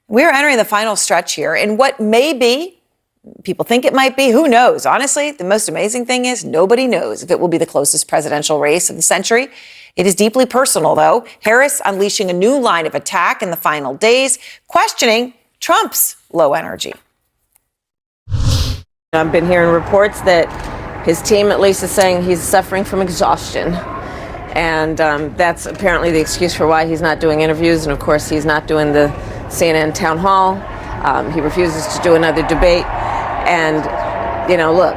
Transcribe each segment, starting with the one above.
We're entering the final stretch here in what may be, people think it might be, who knows? Honestly, the most amazing thing is nobody knows if it will be the closest presidential race of the century. It is deeply personal, though. Harris unleashing a new line of attack in the final days, questioning Trump's low energy. I've been hearing reports that his team at least is saying he's suffering from exhaustion. And that's apparently the excuse for why he's not doing interviews. And of course, he's not doing the CNN town hall. He refuses to do another debate. And, you know, look,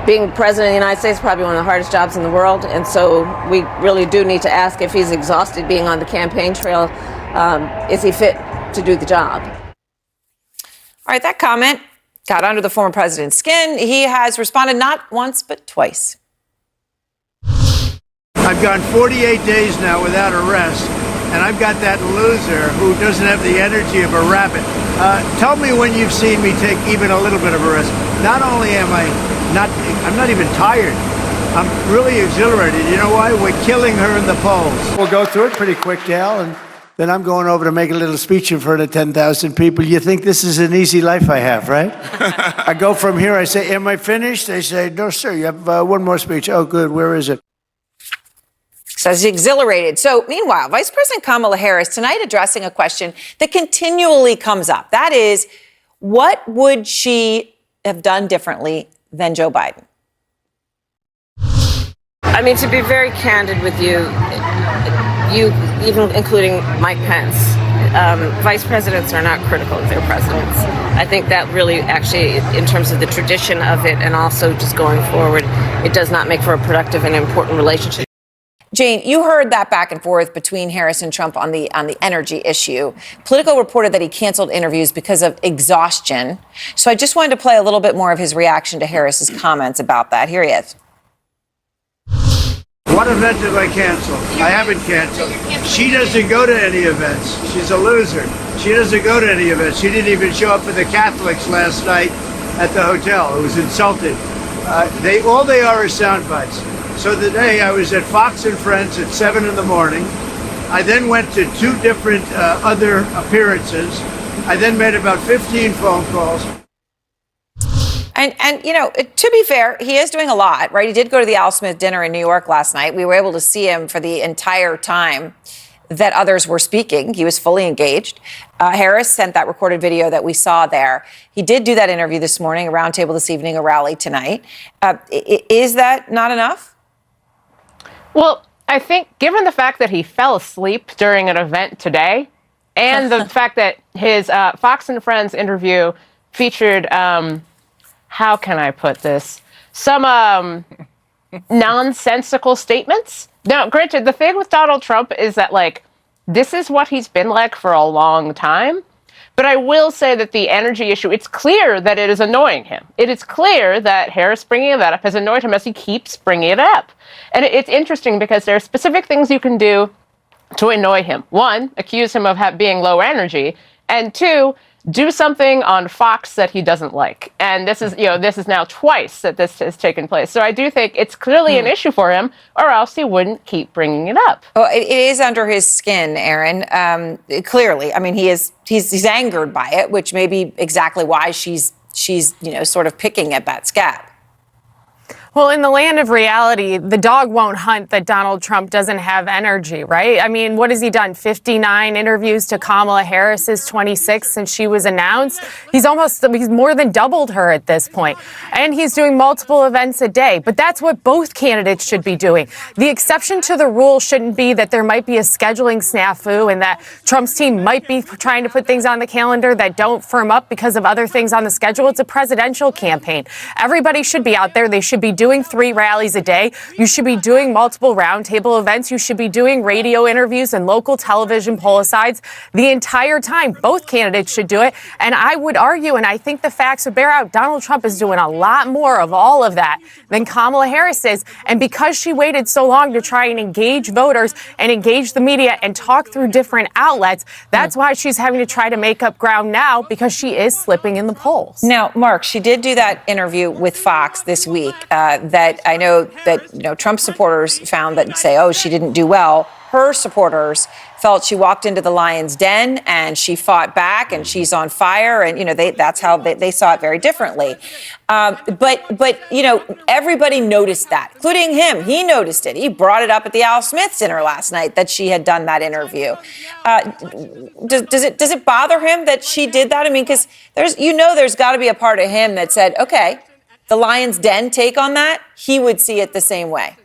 being president of the United States is probably one of the hardest jobs in the world. And so we really do need to ask if he's exhausted being on the campaign trail. Is he fit to do the job? All right, that comment got under the former president's skin. He has responded not once, but twice. I've gone 48 days now without arrest, and I've got that loser who doesn't have the energy of a rabbit. Tell me when you've seen me take even a little bit of a risk. Not only am I'm not even tired. I'm really exhilarated. You know why? We're killing her in the polls. We'll go through it pretty quick, Dale, and then I'm going over to make a little speech in front of 10,000 people. You think this is an easy life I have, right? I go from here, I say, am I finished? They say, no, sir, you have one more speech. Oh, good. Where is it? Says he's exhilarated. So meanwhile, Vice President Kamala Harris tonight addressing a question that continually comes up. That is, what would she have done differently than Joe Biden? I mean, to be very candid with you even including Mike Pence, vice presidents are not critical of their presidents. I think that really actually, in terms of the tradition of it and also just going forward, it does not make for a productive and important relationship. Jane, you heard that back and forth between Harris and Trump on the energy issue. Politico reported that he canceled interviews because of exhaustion. So I just wanted to play a little bit more of his reaction to Harris's comments about that. Here he is. What event did I cancel? I haven't canceled. She doesn't go to any events. She's a loser. She doesn't go to any events. She didn't even show up for the Catholics last night at the hotel. It was insulting. All they are is sound bites. So the day I was at Fox and Friends at 7 in the morning. I then went to 2 different other appearances. I then made about 15 phone calls. And you know, to be fair, he is doing a lot, right? He did go to the Al Smith dinner in New York last night. We were able to see him for the entire time that others were speaking. He was fully engaged. Harris sent that recorded video that we saw there. He did do that interview this morning, a roundtable this evening, a rally tonight. Is that not enough? Well, I think given the fact that he fell asleep during an event today and the fact that his Fox and Friends interview featured, how can I put this, some nonsensical statements. Now, granted, the thing with Donald Trump is that, like, this is what he's been like for a long time. But I will say that the energy issue, it's clear that it is annoying him. It is clear that Harris bringing that up has annoyed him as he keeps bringing it up. And it's interesting because there are specific things you can do to annoy him. 1, accuse him of being low energy. And 2, do something on Fox that he doesn't like. And this is now twice that this has taken place. So I do think it's clearly an issue for him, or else he wouldn't keep bringing it up. Oh, it is under his skin, Aaron. Clearly, I mean, he's angered by it, which may be exactly why she's sort of picking at that scab. Well, in the land of reality, the dog won't hunt that Donald Trump doesn't have energy, right? I mean, what has he done? 59 interviews to Kamala Harris's 26 since she was announced. He's more than doubled her at this point. And he's doing multiple events a day. But that's what both candidates should be doing. The exception to the rule shouldn't be that there might be a scheduling snafu and that Trump's team might be trying to put things on the calendar that don't firm up because of other things on the schedule. It's a presidential campaign. Everybody should be out there. They should be doing 3 rallies a day. You should be doing multiple roundtable events. You should be doing radio interviews and local television poll-a-sides the entire time. Both candidates should do it. And I would argue, and I think the facts would bear out, Donald Trump is doing a lot more of all of that than Kamala Harris is. And because she waited so long to try and engage voters and engage the media and talk through different outlets, that's why she's having to try to make up ground now, because she is slipping in the polls. Now, Mark, she did do that interview with Fox this week that I know that Trump supporters found that say, oh, she didn't do well. her supporters felt she walked into the lion's den and she fought back and she's on fire. And, that's how they saw it very differently. But everybody noticed that, including him. He noticed it. He brought it up at the Al Smith dinner last night that she had done that interview. Does it bother him that she did that? I mean, because there's got to be a part of him that said, okay, the lion's den take on that. He would see it the same way.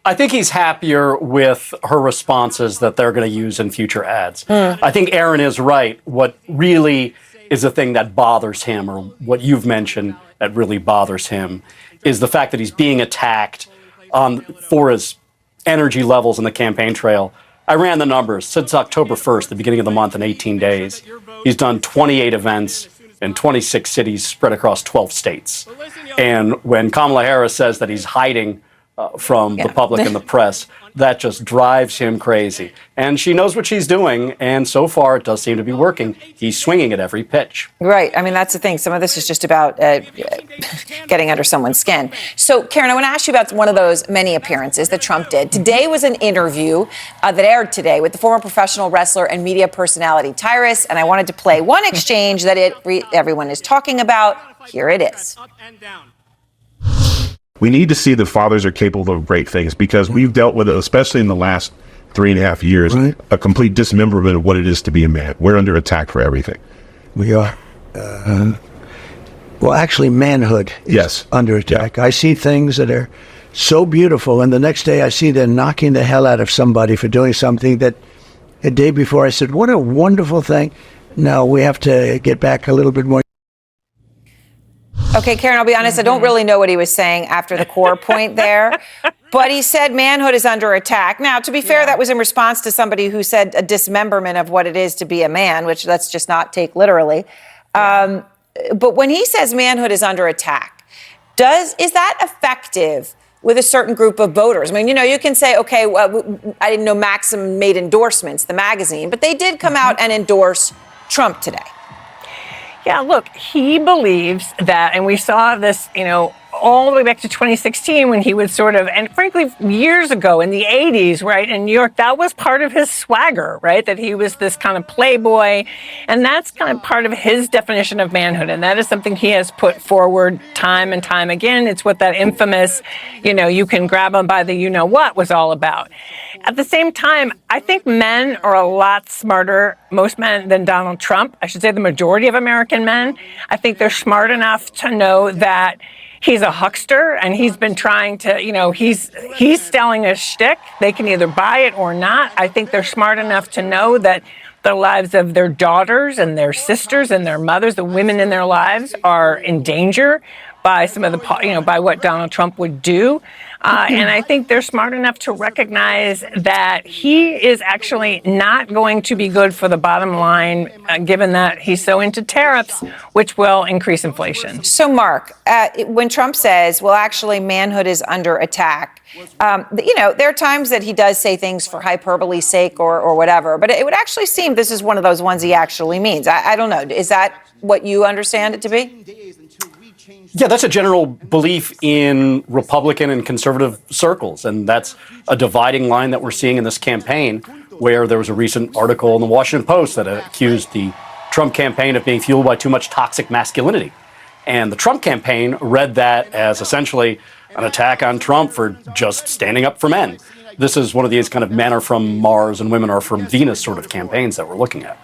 I think he's happier with her responses that they're going to use in future ads. I think Aaron is right. What really is the thing that bothers him, or what you've mentioned that really bothers him, is the fact that he's being attacked for his energy levels in the campaign trail. I ran the numbers. Since October 1st, the beginning of the month, in 18 days, he's done 28 events in 26 cities spread across 12 states. And when Kamala Harris says that he's hiding from the public and the press, that just drives him crazy. And she knows what she's doing, and so far it does seem to be working. He's swinging at every pitch. Right. I mean, that's the thing. Some of this is just about getting under someone's skin. So, Karen, I want to ask you about one of those many appearances that Trump did. Today was an interview that aired today with the former professional wrestler and media personality Tyrus, and I wanted to play one exchange that everyone is talking about. Here it is. We need to see that fathers are capable of great things, because we've dealt with it, especially in the last 3.5 years, a complete dismemberment of what it is to be a man. We're under attack for everything. We are. Well, actually, manhood is under attack. Yeah. I see things that are so beautiful, and the next day I see them knocking the hell out of somebody for doing something that a day before I said, what a wonderful thing. No, we have to get back a little bit more. Okay, Karen, I'll be honest, I don't really know what he was saying after the core point there, but he said manhood is under attack. Now, to be fair, that was in response to somebody who said a dismemberment of what it is to be a man, which let's just not take literally. But when he says manhood is under attack, is that effective with a certain group of voters? I mean, you can say, okay, well, I didn't know Maxim made endorsements, the magazine, but they did come out and endorse Trump today. Yeah, look, he believes that, and we saw this, all the way back to 2016 when he would sort of, and frankly, years ago in the 80s, right, in New York, that was part of his swagger, right, that he was this kind of playboy, and that's kind of part of his definition of manhood, and that is something he has put forward time and time again. It's what that infamous, you can grab him by the you-know-what was all about. At the same time, I think men are a lot smarter, most men, than Donald Trump. I should say the majority of American men. I think they're smart enough to know that he's a huckster, and he's been trying to, he's selling a shtick. They can either buy it or not. I think they're smart enough to know that the lives of their daughters and their sisters and their mothers, the women in their lives, are in danger by some of the, by what Donald Trump would do. And I think they're smart enough to recognize that he is actually not going to be good for the bottom line, given that he's so into tariffs, which will increase inflation. So, Mark, when Trump says, well, actually, manhood is under attack, there are times that he does say things for hyperbole's sake or whatever, but it would actually seem this is one of those ones he actually means. I don't know. Is that what you understand it to be? Yeah, that's a general belief in Republican and conservative circles, and that's a dividing line that we're seeing in this campaign, where there was a recent article in the Washington Post that accused the Trump campaign of being fueled by too much toxic masculinity. And the Trump campaign read that as essentially an attack on Trump for just standing up for men. This is one of these kind of men are from Mars and women are from Venus sort of campaigns that we're looking at.